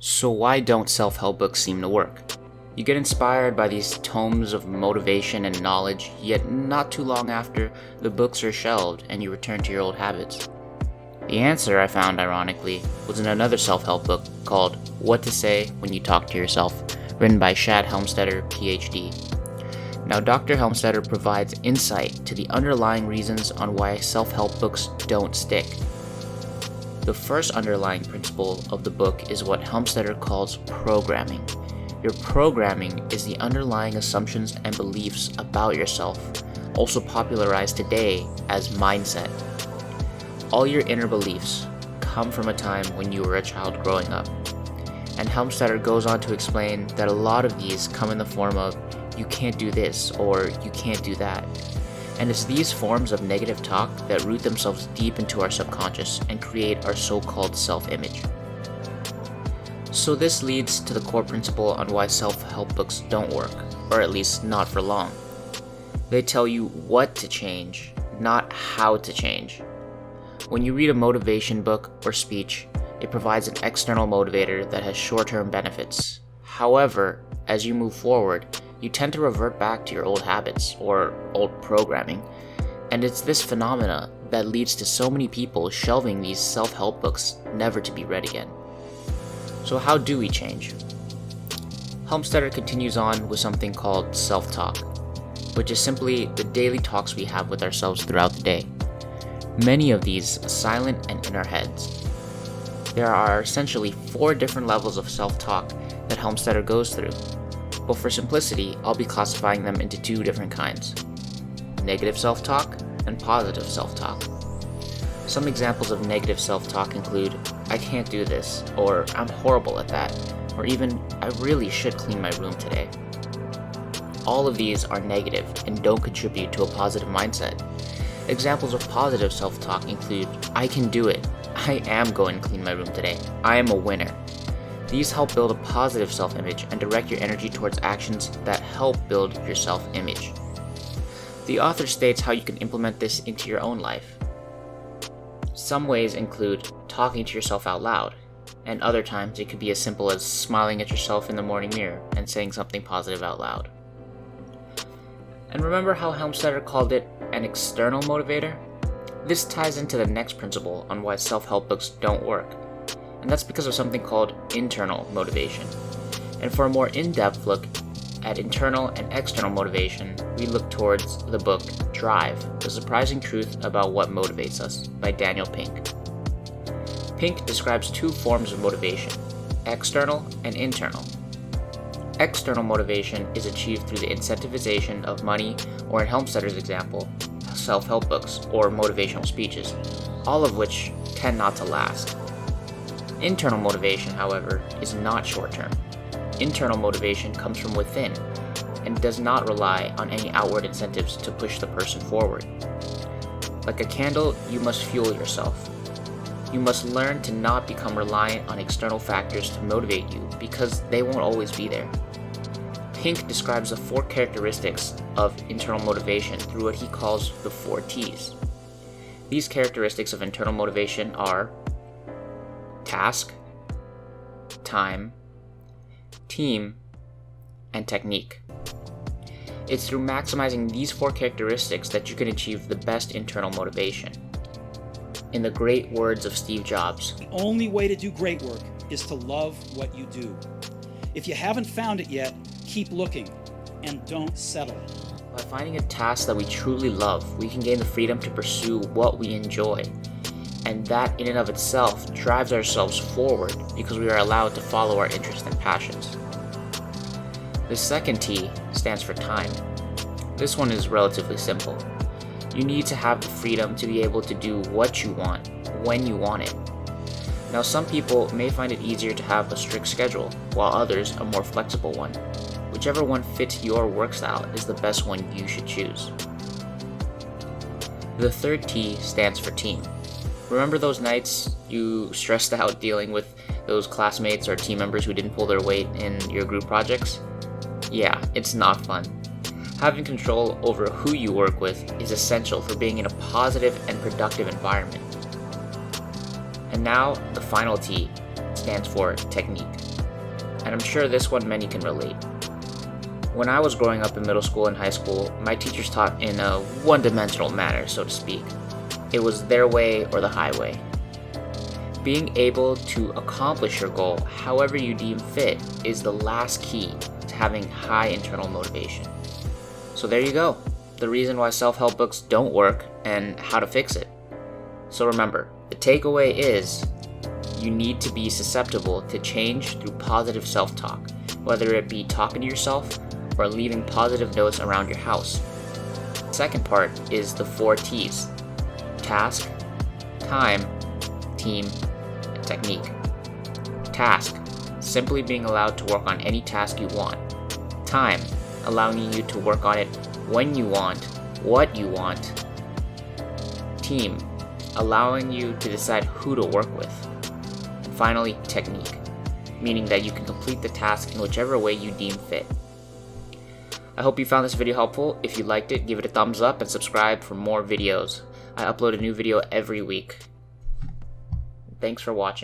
So why don't self-help books seem to work? You get inspired by these tomes of motivation and knowledge, yet not too long after, the books are shelved and you return to your old habits. The answer, I found ironically, was in another self-help book called What to Say When You Talk to Yourself, written by Shad Helmstetter PhD. Now, Dr. Helmstetter provides insight to the underlying reasons on why self-help books don't stick. The first underlying principle of the book is what Helmstetter calls programming. Your programming is the underlying assumptions and beliefs about yourself, also popularized today as mindset. All your inner beliefs come from a time when you were a child growing up. And Helmstetter goes on to explain that a lot of these come in the form of, you can't do this, or you can't do that. And it's these forms of negative talk that root themselves deep into our subconscious and create our so-called self-image. So this leads to the core principle on why self-help books don't work, or at least not for long. They tell you what to change, not how to change. When you read a motivation book or speech, it provides an external motivator that has short-term benefits. However, as you move forward, you tend to revert back to your old habits or old programming. And it's this phenomena that leads to so many people shelving these self-help books never to be read again. So how do we change? Helmstetter continues on with something called self-talk, which is simply the daily talks we have with ourselves throughout the day. Many of these silent and in our heads. There are essentially 4 different levels of self-talk that Helmstetter goes through. But for simplicity, I'll be classifying them into 2 different kinds: negative self-talk and positive self-talk. Some examples of negative self-talk include, I can't do this, or I'm horrible at that, or even, I really should clean my room today. All of these are negative and don't contribute to a positive mindset. Examples of positive self-talk include, I can do it, I am going to clean my room today, I am a winner. These help build a positive self-image and direct your energy towards actions that help build your self-image. The author states how you can implement this into your own life. Some ways include talking to yourself out loud, and other times it could be as simple as smiling at yourself in the morning mirror and saying something positive out loud. And remember how Helmstetter called it an external motivator? This ties into the next principle on why self-help books don't work. And that's because of something called internal motivation. And for a more in-depth look at internal and external motivation, we look towards the book Drive, The Surprising Truth About What Motivates Us by Daniel Pink. Pink describes 2 forms of motivation, external and internal. External motivation is achieved through the incentivization of money, or in Helmstetter's example, self-help books or motivational speeches, all of which tend not to last. Internal motivation, however, is not short-term. Internal motivation comes from within and does not rely on any outward incentives to push the person forward. Like a candle, you must fuel yourself. You must learn to not become reliant on external factors to motivate you because they won't always be there. Pink describes the 4 characteristics of internal motivation through what he calls the 4 T's. These characteristics of internal motivation are task, time, team, and technique. It's through maximizing these 4 characteristics that you can achieve the best internal motivation. In the great words of Steve Jobs, the only way to do great work is to love what you do. If you haven't found it yet, keep looking and don't settle. By finding a task that we truly love, we can gain the freedom to pursue what we enjoy. And that in and of itself drives ourselves forward because we are allowed to follow our interests and passions. The second T stands for time. This one is relatively simple. You need to have the freedom to be able to do what you want, when you want it. Now, some people may find it easier to have a strict schedule, while others a more flexible one. Whichever one fits your work style is the best one you should choose. The third T stands for team. Remember those nights you stressed out dealing with those classmates or team members who didn't pull their weight in your group projects? Yeah, it's not fun. Having control over who you work with is essential for being in a positive and productive environment. And now, the final T stands for technique. and I'm sure this one many can relate. When I was growing up in middle school and high school, my teachers taught in a one-dimensional manner, so to speak. It was their way or the highway. Being able to accomplish your goal however you deem fit is the last key to having high internal motivation. So there you go, the reason why self-help books don't work and how to fix it. So remember, the takeaway is you need to be susceptible to change through positive self-talk, whether it be talking to yourself or leaving positive notes around your house. The second part is the 4 T's: task, time, team, and technique. Task, simply being allowed to work on any task you want. Time, allowing you to work on it when you want, what you want. Team, allowing you to decide who to work with. And finally, technique, meaning that you can complete the task in whichever way you deem fit. I hope you found this video helpful. If you liked it, give it a thumbs up and subscribe for more videos. I upload a new video every week. Thanks for watching.